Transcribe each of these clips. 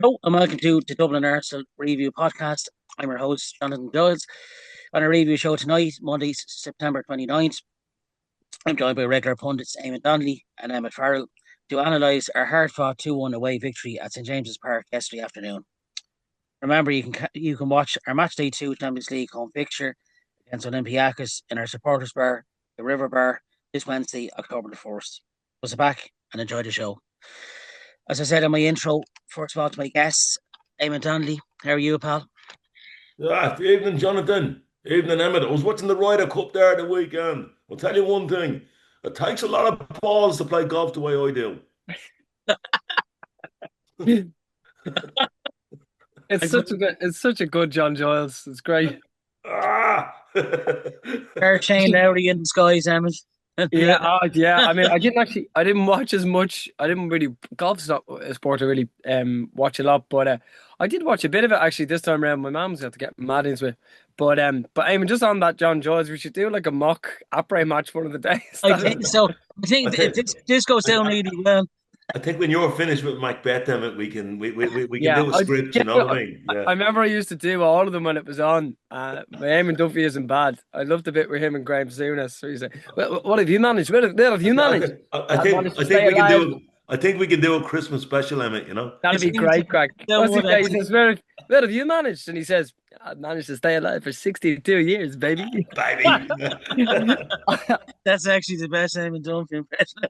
Hello and welcome to the Dublin Arsenal Review Podcast. I'm your host, Jonathan Giles. On our review show tonight, Monday, September 29th, I'm joined by regular pundits Eamonn and Emmet to analyse our hard-fought 2-1 away victory at St James's Park yesterday afternoon. Remember, you can watch our Match Day 2 Champions League home fixture against Olympiacos in our supporters bar, the River Bar, this Wednesday, October the 1st. Was back and enjoy the show. As I said in my intro, first of all to my guests, Eamon Donnelly. How are you, pal? Evening, Jonathan. Evening, Emmet. I was watching the Ryder Cup there the weekend. I'll tell you one thing. It takes a lot of balls to play golf the way I do. It's such a good John Giles. It's great. Ah! Fair Shane Lowry in the skies, Emmett. Yeah, yeah. I mean, I didn't watch as much. I didn't really golf's not a sport I really watch a lot, but I did watch a bit of it actually this time around. My mom's got to get mad into it, but I mean, just on that John Giles, we should do like a mock après match one of the days. I think so. I think I think this goes down I, really well. I think when you're finished with McBeth, Emmet, we can Yeah, do a script. You know what I mean? Yeah. I remember I used to do all of them when it was on. My Eamon Duffy isn't bad. I loved the bit with him and Graham Souness. So he's like, what have you managed? Where have you managed? I Managed think to I think stay we can alive. do. I think we can do a Christmas special, Emmet. You know. That'd It be seems great, crack. down What's he one say? He actually. says, where have you managed? And he says, I managed to stay alive for 62 years, baby. Baby. That's actually the best Eamon Dunphy impression.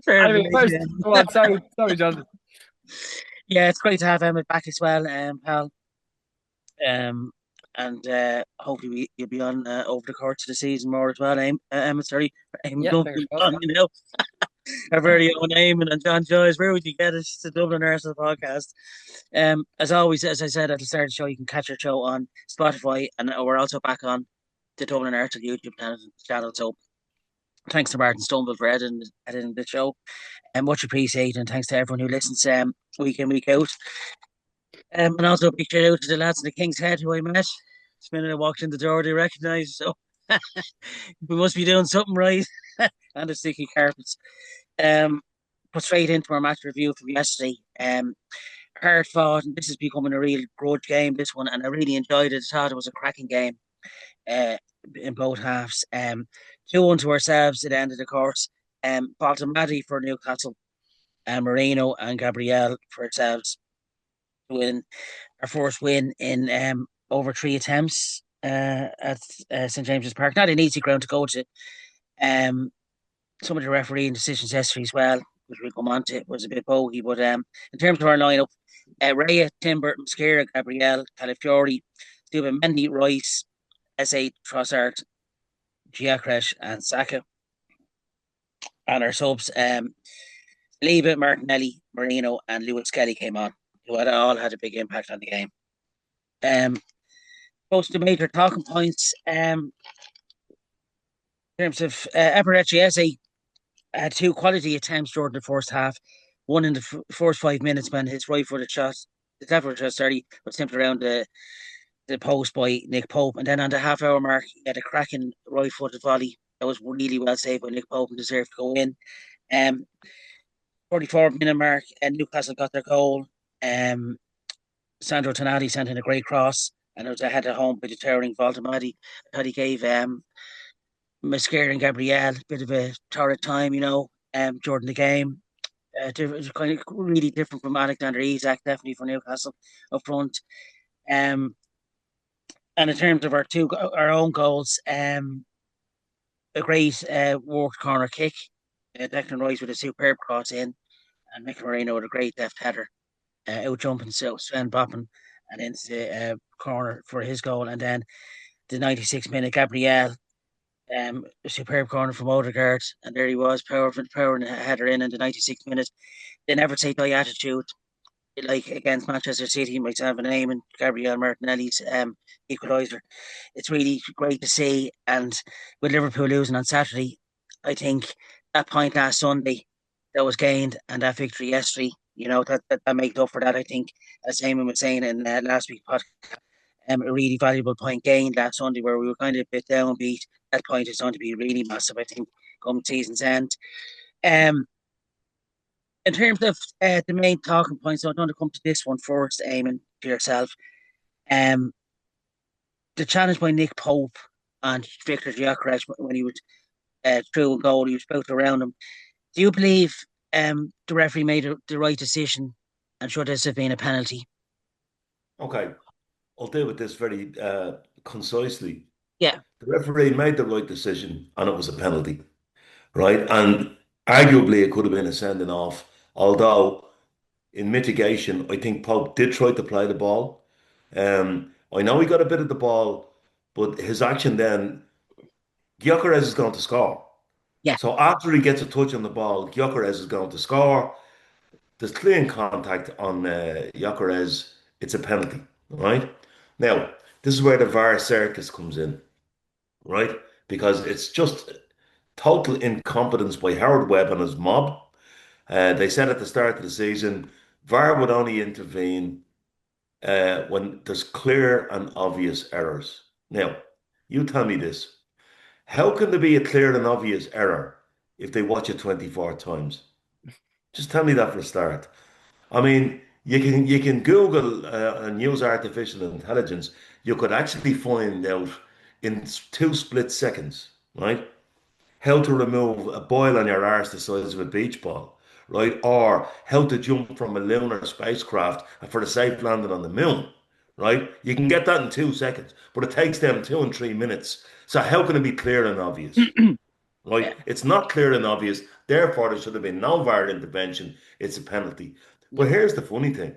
Fair Anyway, play, first, yeah. go on. Sorry, John. Yeah, it's great to have Emmett back as well, pal. And hopefully you'll be on over the course of the season more as well, Emmett. Sorry, Eamon Yeah, fingers Dunphy. crossed. Our very own Eamon and John Joyce. Where would you get it? It's the Dublin Arsenal podcast. As always, as I said at the start of the show, you can catch our show on Spotify, and we're also back on the Dublin Arsenal YouTube channel. So thanks to Martin Stumble for editing the show, and much appreciated. And thanks to everyone who listens week in week out. And also a big shout out to the lads in the King's Head who I met. This minute I walked in the door, they recognised. So we must be doing something right. And the sticky carpets. Um, but straight into our match review from yesterday. Hard fought, and this is becoming a real grudge game. This one, and I really enjoyed it. I thought it was a cracking game. Uh, in both halves. 2-1 to ourselves at the end of the course. Baltamati for Newcastle, Marino and Gabriel for ourselves to win our first win in over 3 attempts at St James's Park. Not an easy ground to go to. Some of the refereeing decisions yesterday as well, which we'll come on to, was a bit bogey. But in terms of our lineup, Raya, Timber, Mosquera, Gabriel, Calafiori, Stephen Mendy, Rice, S.A. Trossard, Giacres, and Saka. And our subs, Leva, Martinelli, Marino, and Lewis Kelly came on, who all had a big impact on the game. Most of the major talking points in terms of Eberechi had two quality attempts during the first half. One in the first 5 minutes when his right-footed shot, the left-footed shot, sorry, was tipped around the post by Nick Pope. And then on the half-hour mark, he had a cracking right-footed volley that was really well saved by Nick Pope and deserved to go in. 44-minute mark, and Newcastle got their goal. Sandro Tonali sent in a great cross, and it was a header home by the towering Baltamati. I thought he gave Mosquera and Gabriel a bit of a torrid time, during the game. It was kind of really different from Alexander Isak, definitely for Newcastle up front. Um, and in terms of our own goals, a great worked corner kick. Declan Rice with a superb cross in, and Mikel Moreno with a great deft header, out jumping Sven Boppen and into the corner for his goal. And then the 96th minute, Gabriel, a superb corner from Odegaard, and there he was, powering a header in the 96th minute. They never say die attitude. Like against Manchester City, myself and Eamon, Gabriel Martinelli's equaliser. It's really great to see. And with Liverpool losing on Saturday, I think that point last Sunday that was gained and that victory yesterday, that makes up for that. I think, as Eamon was saying in last week's podcast, a really valuable point gained last Sunday where we were kind of a bit downbeat. That point is going to be really massive, I think, come season's end. Um, in terms of the main talking points, so I'm going to come to this one first, Eamon, to yourself. Um, the challenge by Nick Pope and Victor Gyökeres when he was through a goal, he was built around him. Do you believe the referee made the right decision, and should this have been a penalty? Okay, I'll deal with this very concisely. Yeah, The referee made the right decision, and it was a penalty, right? And arguably, it could have been a sending off. Although, in mitigation, I think Pope did try to play the ball. I know he got a bit of the ball, but his action then, Gyökeres is going to score. yeah, So after he gets a touch on the ball, Gyökeres is going to score. There's clean contact on Gyökeres. It's a penalty, right? Now, this is where the VAR circus comes in, right? Because it's just total incompetence by Howard Webb and his mob. They said at the start of the season, VAR would only intervene when there's clear and obvious errors. Now, you tell me this. How can there be a clear and obvious error if they watch it 24 times? Just tell me that for a start. I mean, you can Google and use artificial intelligence. You could actually find out in 2 split seconds, right? How to remove a boil on your arse the size of a beach ball, right? Or how to jump from a lunar spacecraft for a safe landing on the moon, right? You can get that in 2 seconds, but it takes them 2 and 3 minutes. So how can it be clear and obvious? yeah, Right? It's not clear and obvious. Therefore, there should have been no VAR intervention. It's a penalty. yeah, But here's the funny thing.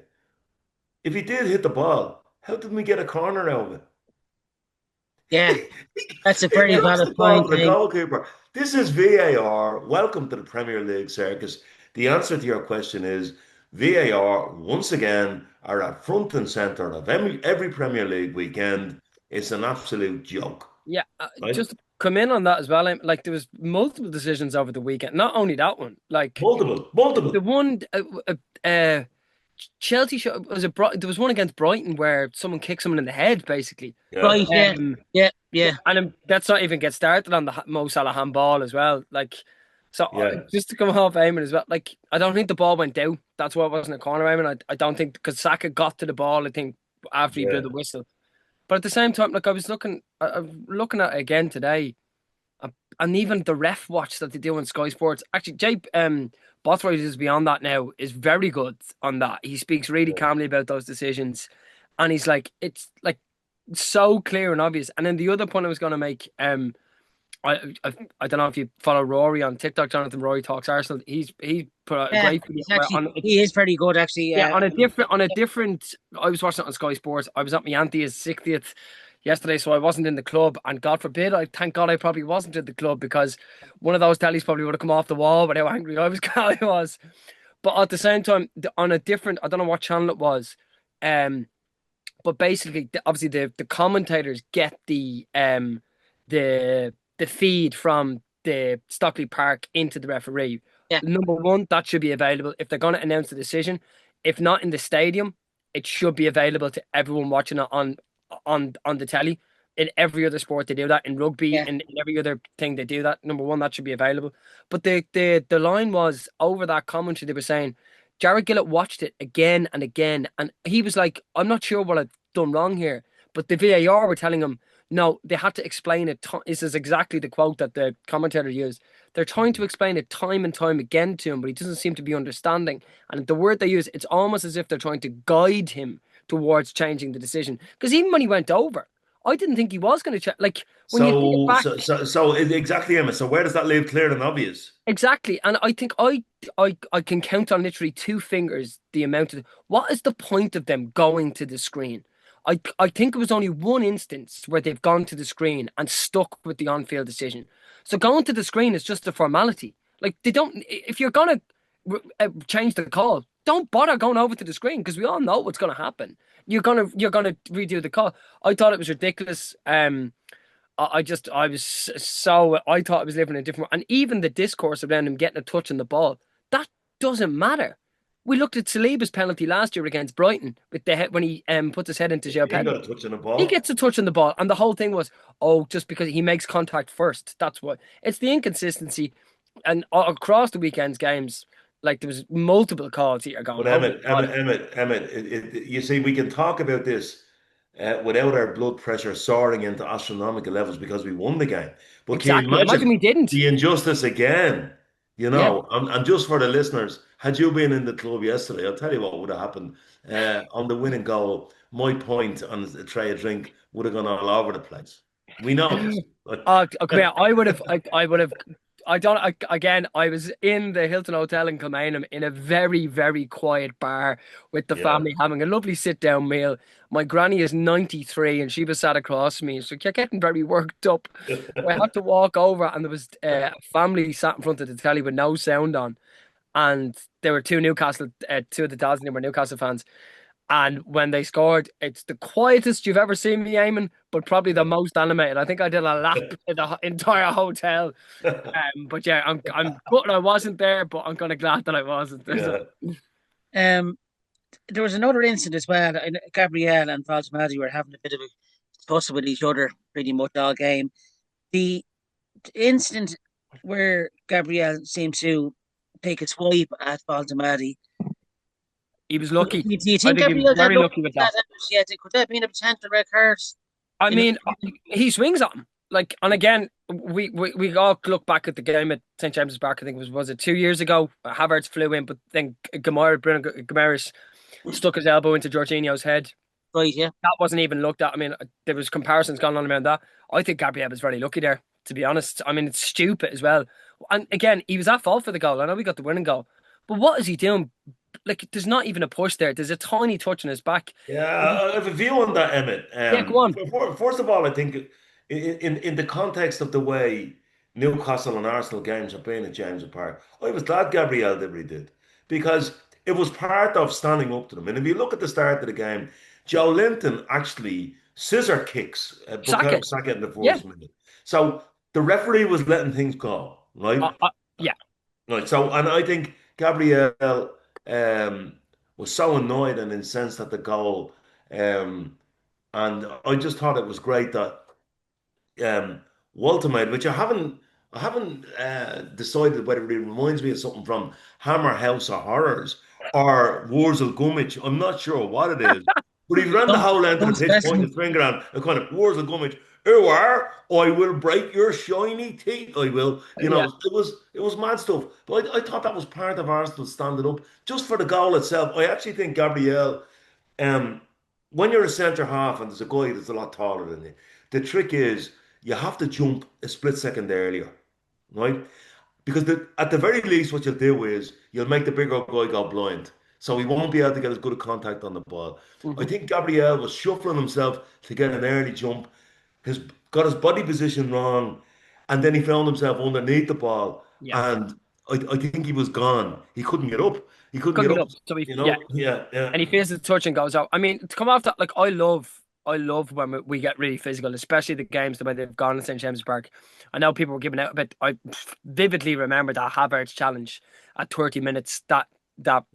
If he did hit the ball, how did we get a corner out of it? yeah. That's a He very lost valid the ball point, to the Eamon. goalkeeper. This is VAR. Welcome to the Premier League circus. The answer to your question is VAR, once again, are at front and centre of every Premier League weekend. It's an absolute joke, Yeah, right? just to come in on that as well. Like there was multiple decisions over the weekend. Not only that one, like Multiple, the multiple. one uh, Chelsea was it. There was one against Brighton where someone kicked someone in the head, basically. Yeah, Right, yeah, Um, yeah, yeah, and let's not even get started on the Mo Salah handball as well. Like, so yeah, just to come off Eamon as well. Like, I don't think the ball went down. That's why it wasn't a corner, Eamon. I don't think because Saka got to the ball. I think after he blew yeah. the whistle. But at the same time, like I'm looking at it again today, and even the ref watch that they do on Sky Sports. Actually, Jay Bothroyd is beyond that now. Is very good on that. He speaks really Yeah. calmly about those decisions, and he's like, it's like so clear and obvious. And then the other point I was going to make, I don't know if you follow Rory on TikTok, Jonathan Rory Talks Arsenal. He put out a yeah. great video He's actually on he is very good, actually. yeah, on a different. I was watching it on Sky Sports. I was at my auntie's 60th yesterday, so I wasn't in the club. And God forbid, I thank God I probably wasn't in the club because one of those tellies probably would have come off the wall with how angry I was. But at the same time, on a different, I don't know what channel it was, but basically, obviously the commentators get the feed from the Stockley Park into the referee. yeah, Number one, that should be available if they're going to announce the decision. If not in the stadium, it should be available to everyone watching it on the telly. In every other sport, they do that. In rugby, yeah, in every other thing, they do that. Number one, that should be available. But the line was over that commentary. They were saying Jared Gillett watched it again and again, and he was like, "I'm not sure what I've done wrong here." But the VAR were telling him, "No, they had to explain it." This is exactly the quote that the commentator used. They're trying to explain it time and time again to him, but he doesn't seem to be understanding. And the word they use, it's almost as if they're trying to guide him towards changing the decision. Because even when he went over, I didn't think he was going to change. Like when you think it So, back, exactly, Emma. So where does that leave clear and obvious? exactly. And I think I can count on literally two fingers the amount of what is the point of them going to the screen? I think it was only one instance where they've gone to the screen and stuck with the on-field decision. So going to the screen is just a formality. Like they don't. If you're gonna change the call, don't bother going over to the screen because we all know what's gonna happen. You're gonna redo the call. I thought it was ridiculous. I was so I thought I was living in a different. And even the discourse around him getting a touch on the ball that doesn't matter. We looked at Saliba's penalty last year against Brighton with the head when he puts his head into Joe He Pedro. got a touch on the He ball. gets a touch on the ball, and the whole thing was, oh, just because he makes contact first. That's what it's the inconsistency, and across the weekend's games, Like there was multiple calls here going, But holy God. you see, we can talk about this without our blood pressure soaring into astronomical levels because we won the game. But can you Exactly. Imagine imagine we didn't. the injustice again? Yeah. And just for the listeners, had you been in the club yesterday, I'll tell you what would have happened. On the winning goal, my point on a tray of drink would have gone all over the place. We know this. Come here. I would have. I don't. Again, I was in the Hilton Hotel in Kilmainham in a very, very quiet bar with the Yeah. family having a lovely sit-down meal. My granny is 93 and she was sat across from me, so you're getting very worked up. I had to walk over, and there was a family sat in front of the telly with no sound on, and there were two of the dads, and they were Newcastle fans. And when they scored, it's the quietest you've ever seen me, Eamon, but probably the most animated. I think I did a lap in the entire hotel. But yeah, I'm gutted I wasn't there, but I'm kind of glad that I wasn't. Yeah. Um, there was another incident as well. Gabrielle and Valtamati were having a bit of a tussle with each other pretty much all game. The incident where Gabrielle seemed to take a swipe at Valtamati. He was lucky. Do you I think think he was Gabrielle had very looked lucky with at that. that? Yeah, could that have been a potential red card? I In mean, he swings on him. Like, and again, we all look back at the game at St James's Park. I think was it 2 years ago? Havertz flew in, but then Bruno Guimaraes stuck his elbow into Jorginho's head. right, yeah. That wasn't even looked at. I mean, there was comparisons going on around that. I think Gabriel was very lucky there, to be honest. I mean, it's stupid as well. And again, he was at fault for the goal. I know we got the winning goal, but what is he doing? Like, there's not even a push there. There's a tiny touch on his back. Yeah, I have a view on that, Emmett. Yeah, go on. First of all, I think in the context of the way Newcastle and Arsenal games are playing at James Park, I was glad Gabriel did what he did because it was part of standing up to them. And if you look at the start of the game, Joe Linton actually scissor kicks Saka. Bukayo Saka in the Yeah. first minute. So the referee was letting things go, right? Yeah. Right. So, and I think Gabriel was so annoyed and incensed at the goal. And I just thought it was great that Walter made, which I haven't decided whether it reminds me of something from Hammer House of Horrors or Wurzel Gummidge. I'm not sure what it is, but he ran the whole length of the pitch, pointing his finger at a kind of Wurzel Gummidge. You are, I will break your shiny teeth. I will. Yeah. It was mad stuff. But I thought that was part of Arsenal standing up just for the goal itself. I actually think Gabriel, um, when you're a centre half and there's a guy that's a lot taller than you, the trick is you have to jump a split second earlier, right? Because at the very least, what you'll do is you'll make the bigger guy go blind. So he won't be able to get as good a contact on the ball. I Mhm. think Gabriel was shuffling himself to get an early jump, his got his body position wrong, and then he found himself underneath the ball. Yeah. And I think he was gone. He couldn't get up. He couldn't Couldn't get get up, up. So you know? Yeah, yeah. and he feels the touch and goes out. I mean, to come off that, like I love when we get really physical, especially the games the way they've gone in St James's Park. I know people were giving out, but I vividly remember that Havertz challenge at 30 minutes that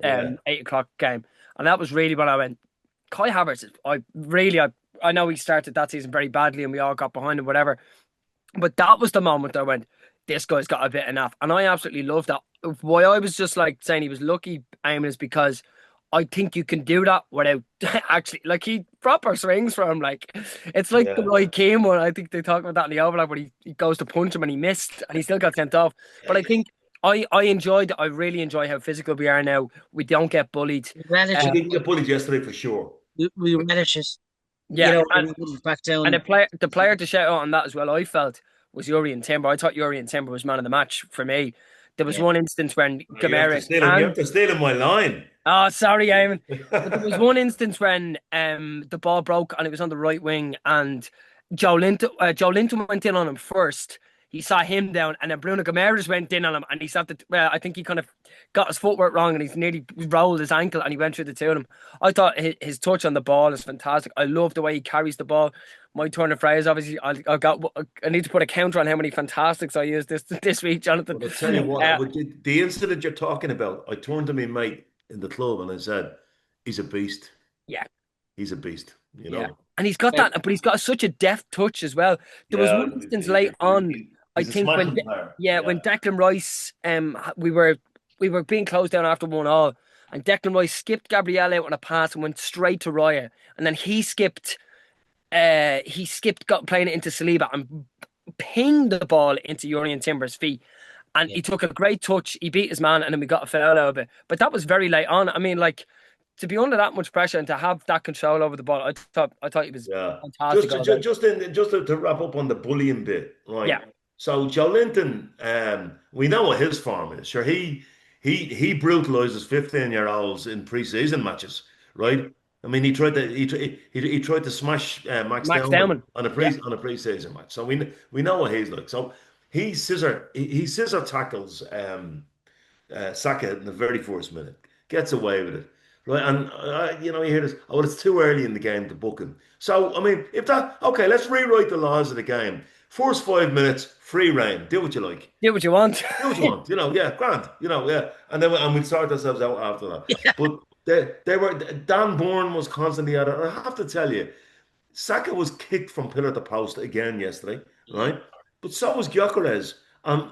Yeah. 8 o'clock game, and that was really when I went. Kai Havertz, I know he started that season very badly, and we all got behind him, whatever. But that was the moment I went, this guy's got a bit enough. And I absolutely love that. Why I was just like saying he was lucky, Eamon, is because I think you can do that without actually, like, he proper swings for him. Like, it's like the Yeah. Roy Keane one. I think they talk about that in the overlap where he goes to punch him and he missed and he still got sent off. But I think I really enjoy how physical we are now. We don't get bullied. We Relish didn't get bullied yesterday for sure. we relish it. You Yeah. know, we wouldn't back And down. the player to shout out on that as well, I felt, was Yuri and Timber. I thought Yuri and Timber was man of the match for me. There was Yeah. one instance when You have to Gamera steal him. You have to steal him my line. oh, sorry, Eamon. But there was one instance when the ball broke and it was on the right wing, and Joe Linton went in on him first. He saw him down, and then Bruno Guimaraes went in on him, and he saw that. Well, I think he kind of got his footwork wrong, and he's nearly rolled his ankle, and he went through the two of them. I thought his touch on the ball is fantastic. I love the way he carries the ball. My turn of phrase, obviously, I need to put a counter on how many fantastics I used this week, Jonathan. But I'll tell you what, Uh, the incident you're talking about, I turned to my mate in the club and I said, he's a beast. yeah. He's a beast, you Yeah, know? and he's got that, but he's got such a deft touch as well. There was Yeah, one instance late on, I he's a think smashing player. when Yeah. Declan Rice, we were we were being closed down after 1-1, and Declan Rice skipped Gabriel out on a pass and went straight to Raya, and then got playing it into Saliba and pinged the ball into Urian Timber's feet. And Yeah. he took a great touch. He beat his man, and then we got a foul out of it. But that was very late on. I mean, like, to be under that much pressure and to have that control over the ball, I thought he was Yeah. fantastic all day. Just to wrap up on the bullying bit, right? Yeah, So Joe Linton, we know what his form is. Sure, he brutalizes 15-year-olds in preseason matches, right? I mean, he tried to smash Max Max Downman Dowman. Yeah, on a preseason match. So we know what he's like. So he scissor tackles Saka in the very first minute, gets away with it, right? And you hear this. Oh, well, it's too early in the game to book him. So I mean, if that okay, let's rewrite the laws of the game. First 5 minutes, free reign. Do what you like. do what you want. Do what you want. Yeah, grand. Yeah, and we'd sort ourselves out after that. But they were Dan Bourne was constantly at it. And I have to tell you, Saka was kicked from pillar to post again yesterday, right? But so was Gyökeres. And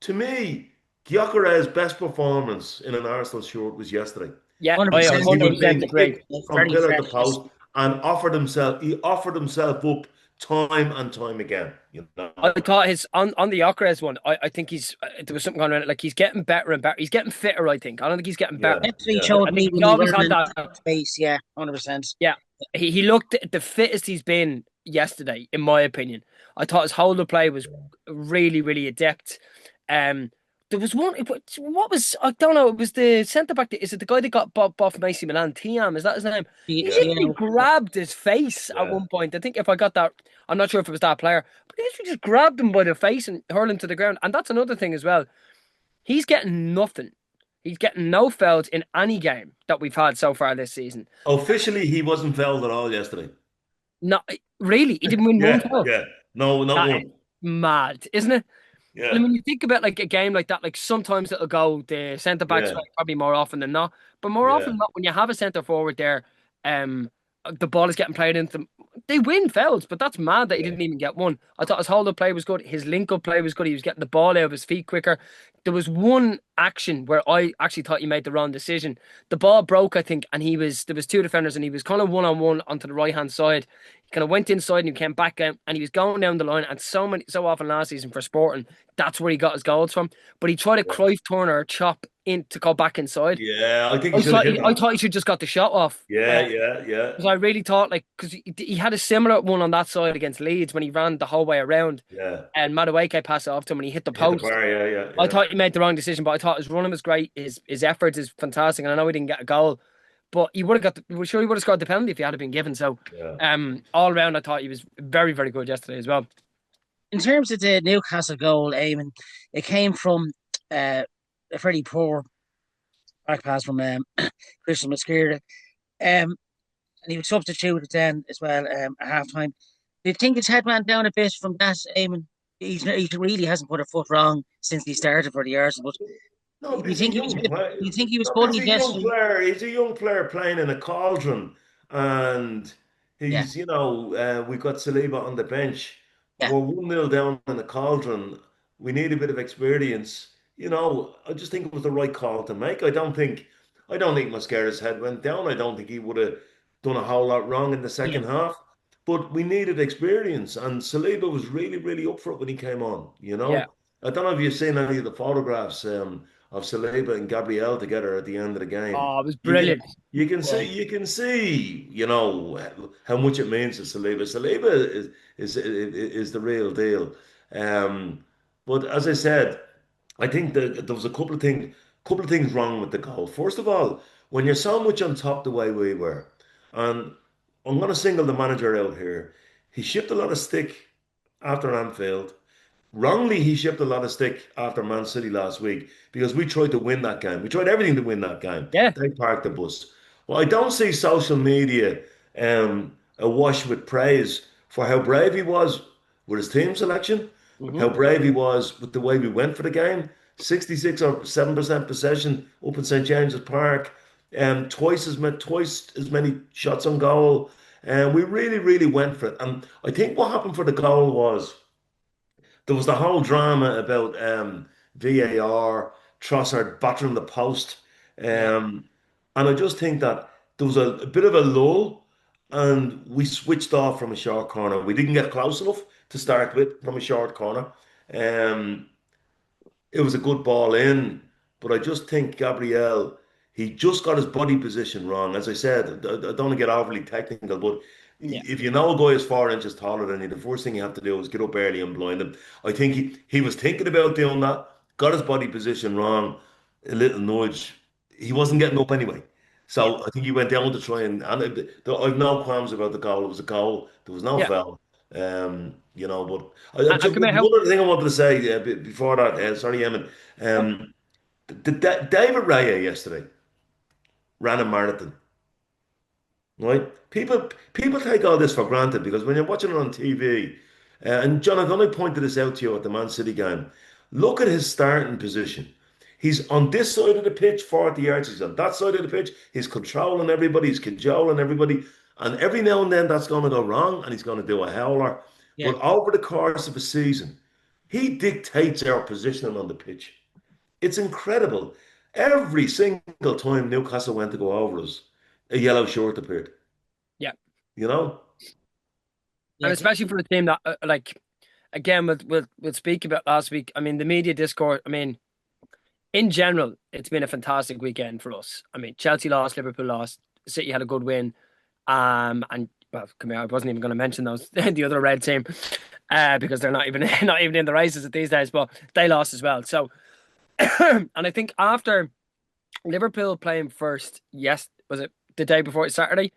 to me, Gyökeres' best performance in an Arsenal shirt was yesterday. Yeah, I 100%. He was 100% being agree. kicked from Very pillar to fresh. post and he offered himself up time and time again. I thought his on the Gyökeres one. I think there was something going on. Like, he's getting better and better. He's getting fitter. I think. I don't think he's getting Yeah, better. Definitely yeah. showed I me think he when we always were had in that. space. Yeah, 100%. Yeah, he looked the fittest he's been yesterday, in my opinion. I thought his hold of play was really, really adept. There was one. What was, I don't know. It was the centre back. Is it the guy that got bobbed off Macy Milan? Tiam, is that his name? He Yeah, literally grabbed his face at yeah. one point. I think if I got that, I'm not sure if it was that player, but he literally just grabbed him by the face and hurled him to the ground. And that's another thing as well. He's getting nothing. He's getting no fouls in any game that we've had so far this season. Officially, he wasn't fouled at all yesterday. Not really. He didn't win one Yeah, foul. yeah. No, not That one. is mad, isn't it? Yeah, And when you think about like a game like that, like sometimes it'll go the centre backs yeah, way, probably more often than not. But more often yeah, than not, when you have a centre forward there, um, the ball is getting played into them. They win fouls, but that's mad that he yeah, didn't even get one. I thought his hold up play was good. His link up play was good. He was getting the ball out of his feet quicker. There was one action where I actually thought he made the wrong decision. The ball broke, I think, and there was two defenders, and he was kind of one on one onto the right hand side. He kind of went inside and he came back out, and he was going down the line. And so often last season for Sporting, that's where he got his goals from. But he tried a yeah. Cruyff turner chop in to go back inside. Yeah, I think he I should have thought hit I that. thought he should just got the shot off. Yeah, yeah, yeah, Because I really thought, like, because he had a similar one on that side against Leeds when he ran the whole way around, yeah. and Madueke passed it off to him and he hit the Hit the post. bar. Yeah, yeah, I yeah, thought he made the wrong decision, but I thought his running was great. His efforts is fantastic, and I know he didn't get a goal, but he would have we're sure he would have scored the penalty if he had been given. So, yeah. all around, I thought he was very, very good yesterday as well. In terms of the Newcastle goal, Eamon, it came from a pretty poor back pass from Christian Mosquera. And he was substituted then as well at half time. Do you think his head went down a bit from that, Eamon? He really hasn't put a foot wrong since he started for the Arsenal. No, But do you he's a think he was? young Do player. you think he was No, he's bullied a young yesterday? player. He's a young player playing in a cauldron, and Yeah, we've got Saliba on the bench. yeah, We're 1-0 down in the cauldron. We need a bit of experience. I just think it was the right call to make. I don't think Mascara's head went down. I don't think he would have done a whole lot wrong in the yeah, second half. But we needed experience, and Saliba was really, really up for it when he came on. Yeah. I don't know if you've seen any of the photographs of Saliba and Gabriel together at the end of the game. Oh, it was You can brilliant. yeah. you can see, how much it means to Saliba. Saliba is the real deal. Um, but as I said, I think that there was couple of things wrong with the goal. First of all, when you're so much on top the way we were, and I'm going to single the manager out here. He shipped a lot of stick after Anfield. Wrongly, he shipped a lot of stick after Man City last week because we tried to win that game. We tried everything to win that game. Yeah. They parked the bus. Well, I don't see social media awash with praise for how brave he was with his team selection, Hmm. how brave he was with the way we went for the game. 66 or 7% possession up in St James's Park, twice as many shots on goal. And we really, really went for it. And I think what happened for the goal was there was the whole drama about VAR Trossard battering the post. Yeah. And I just think that there was a bit of a lull and we switched off from a short corner. We didn't get close enough to start with from a short corner. Um, it was a good ball in, but I just think Gabriel, he just got his body position wrong. As I said, I don't want to get overly technical, but Yeah. if you know a guy is 4 inches taller than you, the first thing you have to do is get up early and blind him. I think he was thinking about doing that, got his body position wrong, a little nudge. He wasn't getting up anyway. Yeah. So I think he went down to try I've no qualms about the goal. It was a goal. There was no Yeah. foul. But just Come here, one other thing I wanted to say before that. Sorry, Eamon. David Raya yesterday ran a marathon. Right? People take all this for granted because when you're watching it on TV, and Jonathan, I pointed this out to you at the Man City game. Look at his starting position. He's on this side of the pitch, 40 yards. He's on that side of the pitch. He's controlling everybody. He's cajoling everybody. And every now and then that's going to go wrong and he's going to do a howler. Yeah. But over the course of a season, he dictates our positioning on the pitch. It's incredible. Every single time Newcastle went to go over us, a yellow shirt appeared. Yeah. You know? Yeah. And especially for a team that, again, we'll speak about last week. I mean, the media discourse, I mean, in general, it's been a fantastic weekend for us. I mean, Chelsea lost, Liverpool lost, City had a good win. And well, come here, I wasn't even going to mention those the other red team, because they're not even in the races these days, but they lost as well. So, and I think after Liverpool playing first, yes, was it the day before Saturday?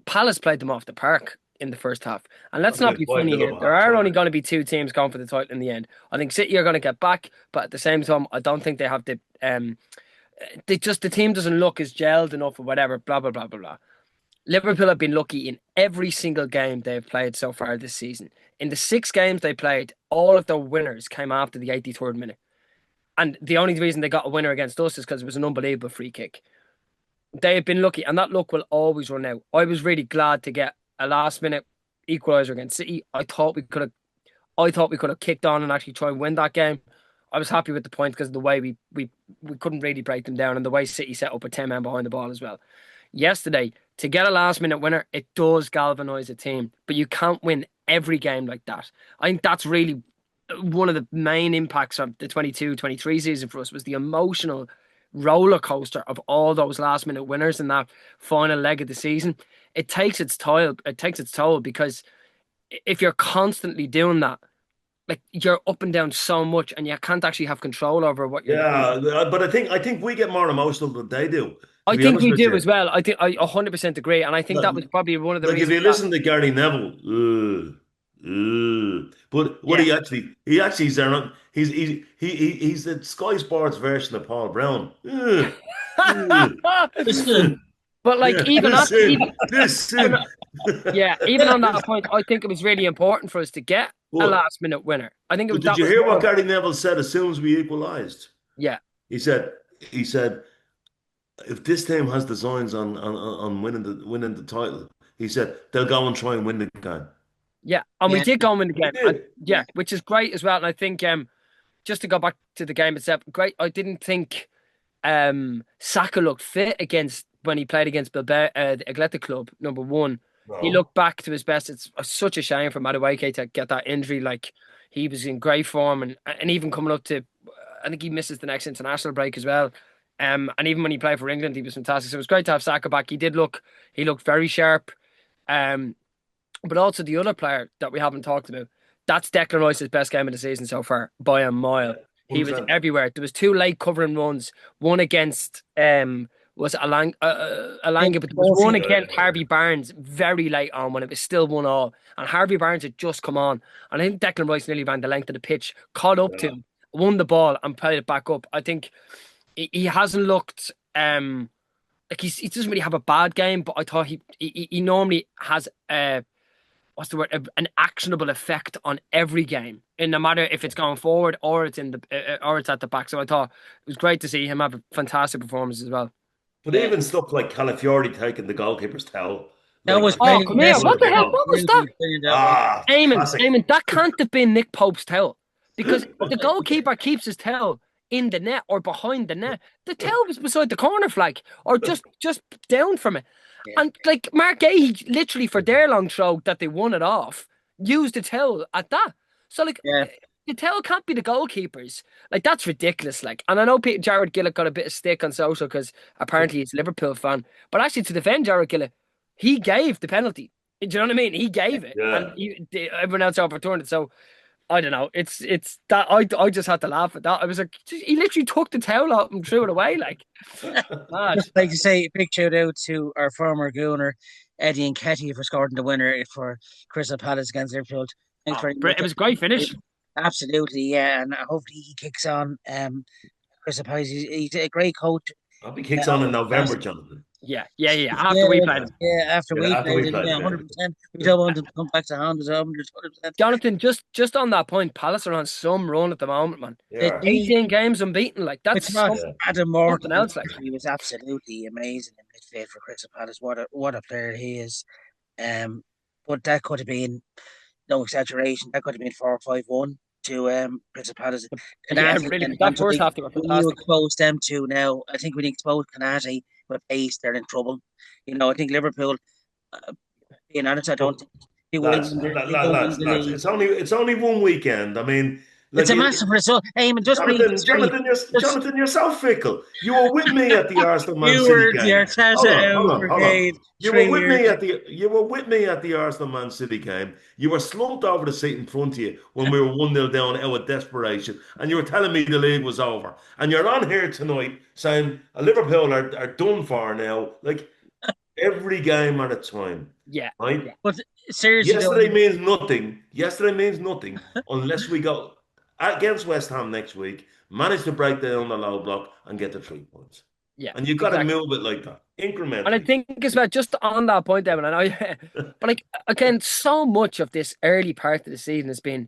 Palace played them off the park in the first half. And let's not be funny here. There are only going to be two teams going for the title in the end. I think City are going to get back, but at the same time, I don't think they have the the team doesn't look as gelled enough or whatever, blah, blah, blah, blah, blah. Liverpool have been lucky in every single game they've played so far this season. In the 6 games they played, all of the winners came after the 83rd minute. And the only reason they got a winner against us is because it was an unbelievable free kick. They have been lucky, and that luck will always run out. I was really glad to get a last-minute equaliser against City. I thought we could have kicked on and actually try and win that game. I was happy with the point because of the way we couldn't really break them down and the way City set up a 10-man behind the ball as well. Yesterday, to get a last-minute winner, it does galvanise a team, but you can't win every game like that. I think that's really one of the main impacts of the 22-23 season for us was the emotional roller coaster of all those last-minute winners in that final leg of the season. It takes its toll. It takes its toll because if you're constantly doing that, like you're up and down so much, and you can't actually have control over what you're doing. Yeah, but I think we get more emotional than they do. I think we do as well. I think I 100% agree, and I think that was probably one of the Like if reasons. you listen to Gary Neville, but what Yeah. he actually is there not he's the Sky Sports version of Paul Brown. Listen, But like even on Listen. even on that point, I think it was really important for us to get a But, last minute winner. I think it was. did you hear what Gary Neville said as soon as we equalised? Yeah, He said if this team has designs on winning the title, he said they'll go and try and win the game. yeah, and we Yeah. did go and win the game. We did. And, yeah, which is great as well. And I think just to go back to the game itself, great. I didn't think Saka looked fit when he played against Bilbao, the Athletic Club, number 1. No. He looked back to his best. It's such a shame for Madueke to get that injury. Like he was in great form, and even coming up to, I think he misses the next international break as well. And even when he played for England, he was fantastic. So it was great to have Saka back. He looked very sharp. But also the other player that we haven't talked about, that's Declan Rice's best game of the season so far by a mile. He was everywhere. There was 2 late covering runs. One against was Alanga, but there was one against Harvey Barnes very late on when it was still 1-1. And Harvey Barnes had just come on. And I think Declan Rice nearly ran the length of the pitch, caught up to him, won the ball and played it back up. I think he hasn't looked like he doesn't really have a bad game, but I thought he normally has what's the word, an actionable effect on every game, and no matter if it's going forward or it's or it's at the back. So I thought it was great to see him have a fantastic performance as well. But even stuff like Calafiori taking the goalkeeper's towel. that was Oh, come here! What the hell? What was that? classic. Eamon, that can't have been Nick Pope's towel because the goalkeeper keeps his towel in the net or behind the net. The towel was beside the corner flag or just down from it. Yeah. And like Mark Gahey, literally for their long throw that they won it off, used the towel at that. So like Yeah. the towel can't be the goalkeepers. Like that's ridiculous. Like, and I know Jared Gillett got a bit of stick on social because apparently he's a Liverpool fan. But actually, to defend Jared Gillett, he gave the penalty. Do you know what I mean? He gave it, and everyone else overturned it. So I don't know. It's that I just had to laugh at that. I was like, he literally took the towel out and threw it away. Like, mad. Just like to say, big shout out to our former Gooner, Eddie and Ketty, for scoring the winner for Crystal Palace against Liverpool. Thanks very much. It was a great finish. Absolutely, yeah, and hopefully he kicks on. Crystal Palace, he's a great coach. I hope he kicks on in November, Jonathan. Yeah. After we played him. Yeah, after we played him, 100%. We don't want him to come back to 100%. Jonathan, just on that point, Palace are on some run at the moment, man. Yeah. 18 games unbeaten, like that's Adam Morton else. Like he was absolutely amazing in midfield for Crystal Palace. What a player he is. But that could have been no exaggeration. That could have been 4-5-1 to Crystal Palace. Really, that first half they were fantastic. You expose them to now. I think when you expose Canati with pace, they're in trouble. You know, I think Liverpool. Being honest, I don't think he will. Lads, it's only one weekend. I mean, like, it's a massive result. Eamon, Jonathan, you're so fickle. You were with me at the Arsenal Man City game. You were with me at the Arsenal Man City game. You were slumped over the seat in front of you when we were 1-0 down out of desperation, and you were telling me the league was over. And you're on here tonight saying Liverpool are done for now. Like every game at a time. Yeah. Right. Yeah. But seriously, yesterday means nothing. Yesterday means nothing unless we go against West Ham next week, manage to break down the low block and get the 3 points. Yeah, and you've got to move it like that, incrementally. And I think as well, just on that point, Evan, and but like again, so much of this early part of the season has been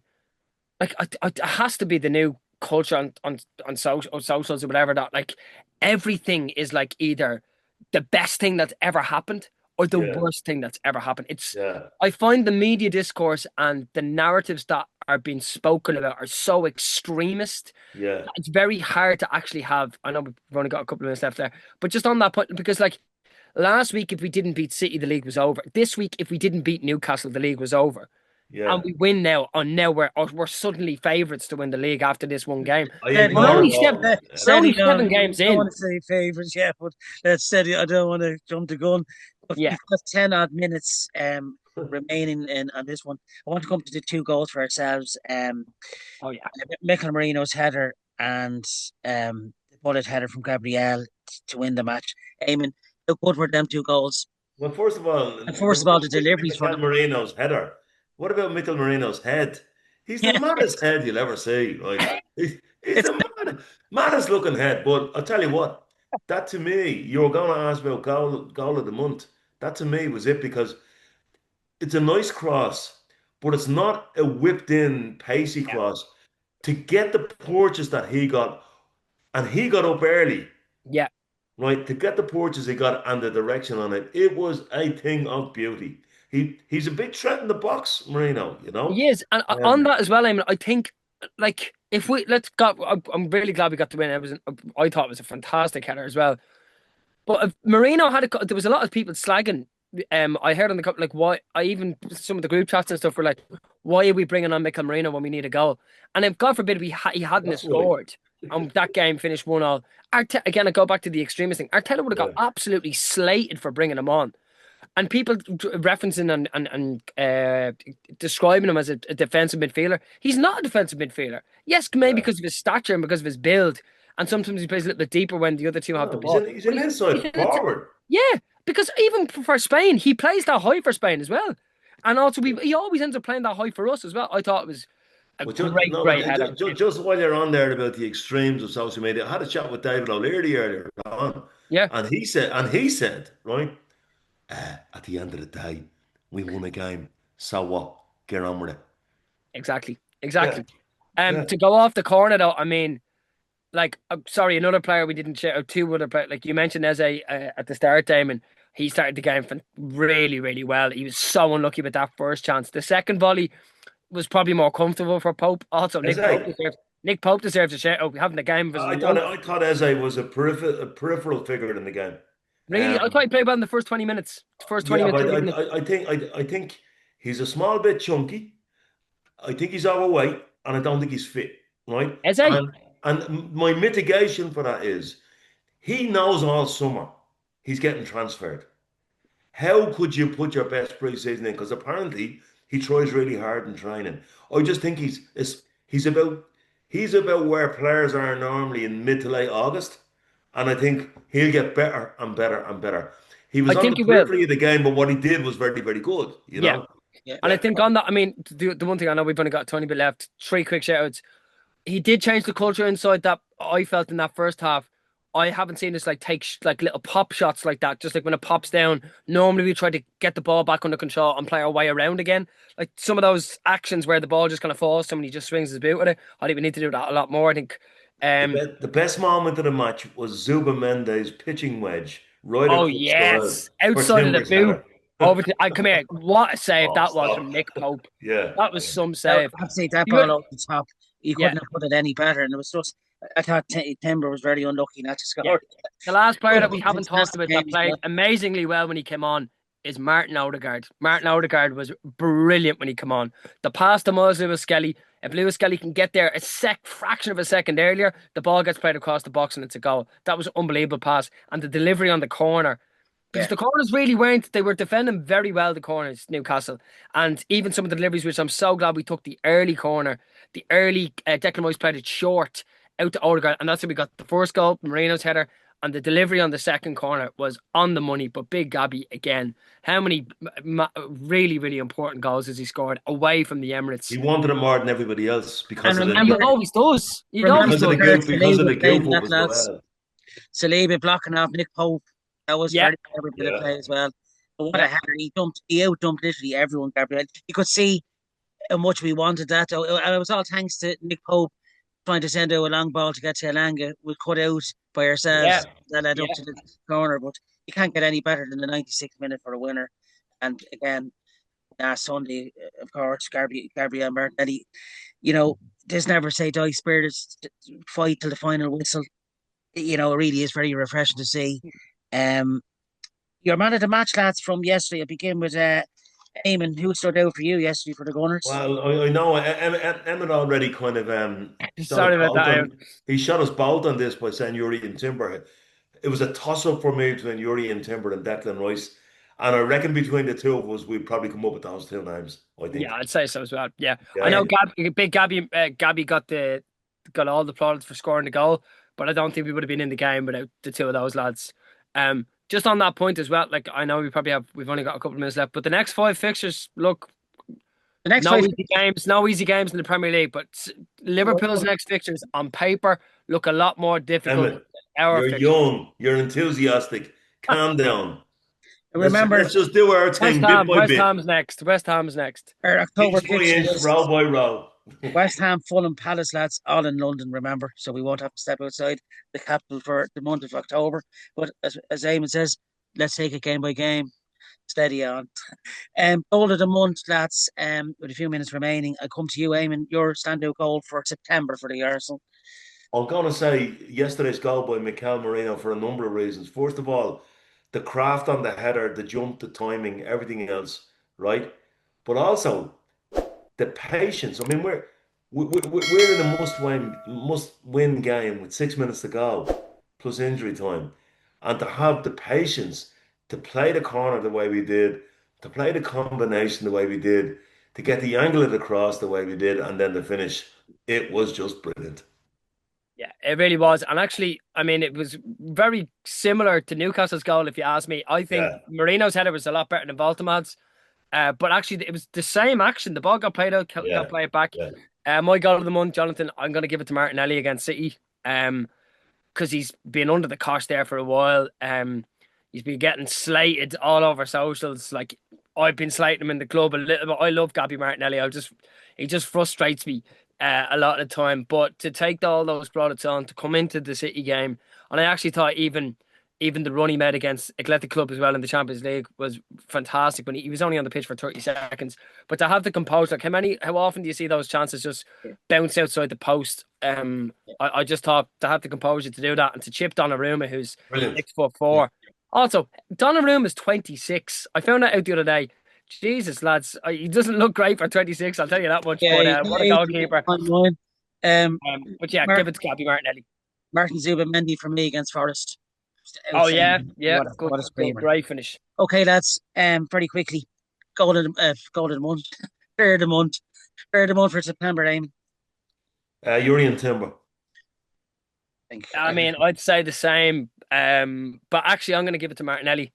like it has to be the new culture on socials or whatever, that like everything is like either the best thing that's ever happened or the worst thing that's ever happened. I find the media discourse and the narratives that are being spoken about are so extremist. Yeah. It's very hard to actually have, I know we've only got a couple of minutes left there, but just on that point, because like last week, if we didn't beat City, the league was over. This week, if we didn't beat Newcastle, the league was over. Yeah. And we win now, and now we're suddenly favourites to win the league after this one game. We're only 7 games in. I don't want to say favourites yet, but that's steady. I don't want to jump the gun. But we've got 10 odd minutes remaining on this one. I want to come to the 2 goals for ourselves. Mikel Merino's header and the bullet header from Gabriel to win the match. Eamon, how good were them 2 goals? Well, first of all, the deliveries for Merino's header. What about Mikel Merino's head? He's the maddest head you'll ever see. Like he's the maddest looking head. But I'll tell you what, that to me, you were going to ask about goal of the month. That to me was it, because it's a nice cross, but it's not a whipped in, pacey cross. To get the purchase that he got, and he got up early. Yeah. Right, to get the purchase he got and the direction on it, it was a thing of beauty. He's a big threat in the box, Merino, you know? He is. And on that as well, I mean, I think, like, if we, I'm really glad we got the win. I thought it was a fantastic header as well. But if Merino there was a lot of people slagging. I heard on the like, why, some of the group chats and stuff were like, why are we bringing on Mikel Merino when we need a goal? And if God forbid he hadn't scored, and that game finished 1-1. Again, I go back to the extremist thing. Arteta would have got absolutely slated for bringing him on. And people referencing and describing him as a defensive midfielder. He's not a defensive midfielder. Yes, maybe because of his stature and because of his build. And sometimes he plays a little bit deeper when the other team have the ball. He's an inside forward. Yeah, because even for Spain, he plays that high for Spain as well. And also, he always ends up playing that high for us as well. I thought it was a great header. Just while you're on there about the extremes of social media, I had a chat with David O'Leary earlier on. Yeah. And he said, right, at the end of the day, we won a game. So what? Get on with it. Exactly. To go off the corner though, I mean, like, sorry, another player we didn't share, 2 other players, like you mentioned Eze at the start, Damon. He started the game really, really well. He was so unlucky with that first chance. The second volley was probably more comfortable for Pope. Also, Nick Pope was there. Nick Pope deserves a shout out. Having the game of his life. I thought Eze was a peripheral figure in the game. Really, I thought he played well in the first 20 minutes. First 20 Yeah, minutes, but 30 minutes. I think he's a small bit chunky. I think he's overweight, and I don't think he's fit, right? Is he? And my mitigation for that is he knows all summer he's getting transferred. How could you put your best pre-season in? Because apparently he tries really hard in training. I just think he's about where players are normally in mid to late August, and I think he'll get better and better and better. He I was on think the he will. periphery of the game, but what he did was very, very good. You Yeah. know? Yeah. And I think on that, I mean, the one thing I know we've only got a tiny bit left. 3 quick shout outs. He did change the culture inside that I felt in that first half. I haven't seen us like take like little pop shots like that. Just like when it pops down, normally we try to get the ball back under control and play our way around again. Like some of those actions where the ball just kind of falls, somebody just swings his boot with it. I think we need to do that a lot more. I think. The best moment of the match was Zuba Mendes pitching wedge right Oh across the aisle yes, for outside of the Timber's boot. header. Over to I come here. What a save Oh, that was stop. from Nick Pope. Yeah. That was some I save. have to say that You would, ball over the top. You yeah, couldn't have put it any better, and it was just. I thought Timber was very unlucky not to yeah. score. The last player that Yeah. we haven't talked Fantastic about game that he's got. played amazingly well when he came on is Martin Odegaard. Martin Odegaard was brilliant when he came on. The pass to Miles Lewis Skelly. If Lewis Skelly can get there a fraction of a second earlier, the ball gets played across the box and it's a goal. That was an unbelievable pass. And the delivery on the corner. Because Yeah, the corners really weren't, they were defending very well, the corners, Newcastle. And even some of the deliveries, which I'm so glad we took the early corner, the early Declan Rice played it short out to Odegaard. And that's how we got the first goal, Marino's header. And the delivery on the second corner was on the money. But Big Gabby again, how many really, really important goals has he scored away from the He Emirates? wanted it more than everybody else and And he remember, always does. He always remember because of the the does. third goof because of Saliba the goof saving up that, as lads. well. Saliba blocking off Nick Pope. That was Yeah, very clever bit of Yeah. play as well. But what a yeah. header! He out dumped literally everyone. Gabriel, you could see how much we wanted that. And it was all thanks to Nick Pope trying to send out a long ball to get to Elanga. We cut out by Yeah, ourselves. That led up yeah. to the corner, but you can't get any better than the 96th minute for a winner. And again, last Sunday, of course, Gabriel Martinelli. You know, this never say die spirit is fight till the final whistle. You know, it really is very refreshing to see. Um, your man of the match, lads, from yesterday. I begin with Eamon. Who stood out for you yesterday for the Gunners? Well, I know Emmett already kind of shot us Sorry about both that. on he shot us both on this by saying Yuri and Timber. It was a toss up for me between Yuri and Timber and Declan Rice. And I reckon between the two of us, we'd probably come up with those two names, I Yeah, think. I'd say so as well. Yeah, I Yeah. know Big Gabby got all the plaudits for scoring the goal, but I don't think we would have been in the game without the two of those lads. Just on that point as well, like I know we've only got a couple of minutes left, but the next 5 fixtures look The next five. no easy games in the Premier League, but Liverpool's next fixtures on paper look a lot more difficult Emmett, than our you're fixtures. young, you're enthusiastic. Calm down. Remember, Let's just do our thing bit by West bit, Ham's next. West Ham's next. our October inch by fixture inch, row list. by row. West Ham, Fulham, Palace, lads, all in London, remember. So we won't have to step outside the capital for the month of October. But as Eamon says, let's take it game by game. Steady on. Goal of the month, lads, with a few minutes remaining. I come to you, Eamon. Your standout goal for September for the Arsenal. I'm going to say yesterday's goal by Mikel Merino for a number of reasons. First of all, the craft on the header, the jump, the timing, everything else, right? But also the patience. I mean, we're in a must win game with 6 minutes to go, plus injury time, and to have the patience to play the corner the way we did, to play the combination the way we did, to get the angle of the cross the way we did, and then the finish, it was just brilliant. Yeah, it really was. And actually, I mean, it was very similar to Newcastle's goal, if you ask me. I think Yeah, Marino's header was a lot better than Voltemad's. But actually, it was the same action. The ball got played out, got yeah, played back. yeah. My goal of the month, Jonathan, I'm going to give it to Martinelli against City. Because he's been under the cosh there for a while. He's been getting slated all over socials. Like I've been slating him in the club a little bit. I love Gabby Martinelli. He just frustrates me a lot of the time. But to take all those plaudits on to come into the City game, and I actually thought even even the run he made against Athletic Club as well in the Champions League was fantastic. When he was only on the pitch for 30 seconds, but to have the composure, like how often do you see those chances just Yeah. bounce outside the post? I just thought to have the composure to do that and to chip Donnarumma, who's Brilliant. 6'4". Also, Donnarumma is 26. I found that out the other day. Jesus, lads, he doesn't look great for 26. I'll tell you that much. Yeah, But he's what a goalkeeper! 8.9. But yeah, Mar give it to Gabby Martinelli. Martin Zubimendi for me against Forest. Just Oh yeah, outstanding. yeah, good, What a good, screamer. great finish. Okay, lads. Very quickly. Goal of the month. Player of the month. Player of the month for September, Eamon. Urian Timber. I think. I mean, I'd say the same. But actually, I'm going to give it to Martinelli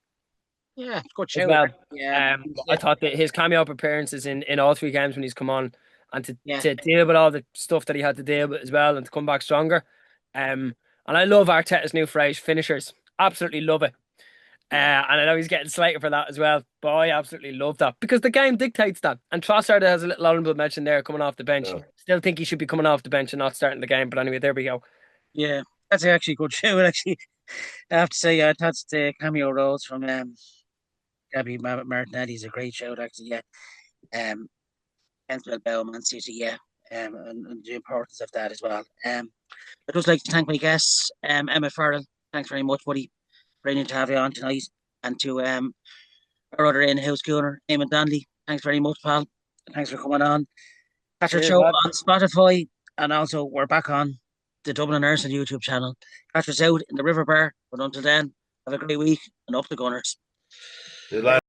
Yeah, good as shout. well. Yeah, I thought that his cameo appearances in all three games when he's come on, and yeah, to deal with all the stuff that he had to deal with as well, and to come back stronger. And I love Arteta's new phrase, finishers. Absolutely love it. And I know he's getting slated for that as well, but I absolutely love that because the game dictates that. And Trossard has a little honourable mention there coming off the bench. Yeah. Still think he should be coming off the bench and not starting the game. But anyway, there we go. yeah. That's actually a good shout. Actually, I have to say, that's the cameo roles from Gabby Martinelli is a great shout. Actually, yeah. Against Bilbao, Man City, yeah. And the importance of that as well. I'd just like to thank my guests, Emma Farrell. Thanks very much, buddy. Brilliant to have you on tonight. And to our other in-house gooner, Eamon Danley. Thanks very much, pal. Thanks for coming on. Catch our Cheers, show lad. on Spotify, and also we're back on the Dublin Gooners YouTube channel. Catch us out in the River Bar. But until then, have a great week and up the Gunners. Good lad.